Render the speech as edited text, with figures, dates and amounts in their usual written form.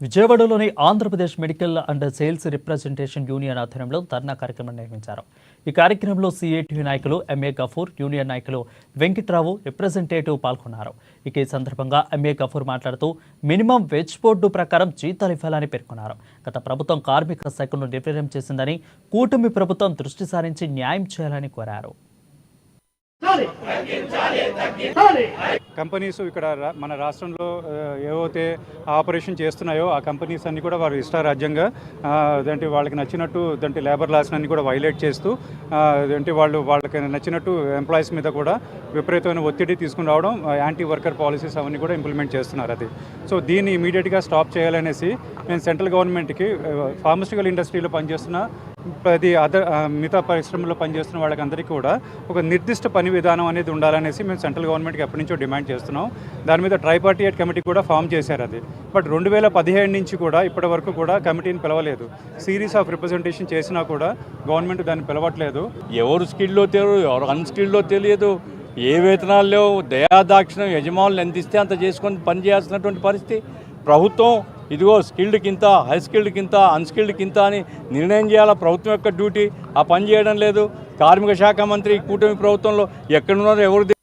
విజయవాడలోని Andhra Pradesh medical and sales representation union ఆధ్వర్యంలో ధర్నా కార్యక్రమం నిర్వహించారు. ఈ కార్యక్రమంలో సిఐటి నాయకులు ఎంఏ గఫూర్, యూనియన్ నాయకులు వెంకట్రావు, రిప్రజెంటేటివ్ పాల్గొన్నారు. ఇక ఈ సందర్భంగా ఎంఏ గఫూర్ మాట్లాడుతూ మినిమం వెజ్ బోర్డు ప్రకారం జీతాలు ఇవ్వాలని పేర్కొన్నారు. గత ప్రభుత్వం కార్మిక శాఖను నిర్వీర్యం చేసిందని, కూటమి ప్రభుత్వం దృష్టి సారించి న్యాయం చేయాలని కోరారు. కంపెనీస్ ఇక్కడ మన రాష్ట్రంలో ఏవైతే ఆపరేషన్ చేస్తున్నాయో ఆ కంపెనీస్ అన్ని కూడా వారు ఇష్టారాజ్యంగా అంటే వాళ్ళకి నచ్చినట్టు అంటే లేబర్ లాస్ అన్ని కూడా వైలేట్ చేస్తూ అంటే వాళ్ళకి నచ్చినట్టు ఎంప్లాయీస్ మీద కూడా విపరీతమైన ఒత్తిడి తీసుకుని రావడం, యాంటీ వర్కర్ పాలసీస్ అవన్నీ కూడా ఇంప్లిమెంట్ చేస్తున్నారు. అది సో దీన్ని ఇమీడియట్గా స్టాప్ చేయాలనేసి నేను సెంట్రల్ గవర్నమెంట్కి ఫార్మస్యూటికల్ ఇండస్ట్రీలో పనిచేస్తున్న మిగతా పరిశ్రమలో పనిచేస్తున్న వాళ్ళకందరికీ కూడా ఒక నిర్దిష్ట పని విధానం అనేది ఉండాలనేసి మేము సెంట్రల్ గవర్నమెంట్కి ఎప్పటి నుంచో డిమాండ్ చేస్తున్నాం. దాని మీద ట్రైపార్టియేట్ కమిటీ కూడా ఫామ్ చేశారు. అది బట్ 2017 నుంచి కూడా ఇప్పటి వరకు కూడా కమిటీని పిలవలేదు. సిరీస్ ఆఫ్ రిప్రజెంటేషన్ చేసినా కూడా గవర్నమెంట్ దాన్ని పిలవట్లేదు. ఎవరు స్కిల్లో తెలియదు, ఎవరు అన్స్కిల్లో తెలియదు, ఏ వేతనాలు లేవు, దయాదాక్షిణ్యం యజమానులు ఎంత ఇస్తే అంత చేసుకొని పని చేయాల్సినటువంటి పరిస్థితి. ప్రభుత్వం ఇదిగో స్కిల్డ్కి ఇంత, హై స్కిల్డ్కి ఇంత, అన్స్కిల్డ్కి ఇంత అని నిర్ణయం చేయాలా. ప్రభుత్వం యొక్క డ్యూటీ ఆ పని చేయడం లేదు. కార్మిక శాఖ మంత్రి కూటమి ప్రభుత్వంలో ఎక్కడున్నారో ఎవరు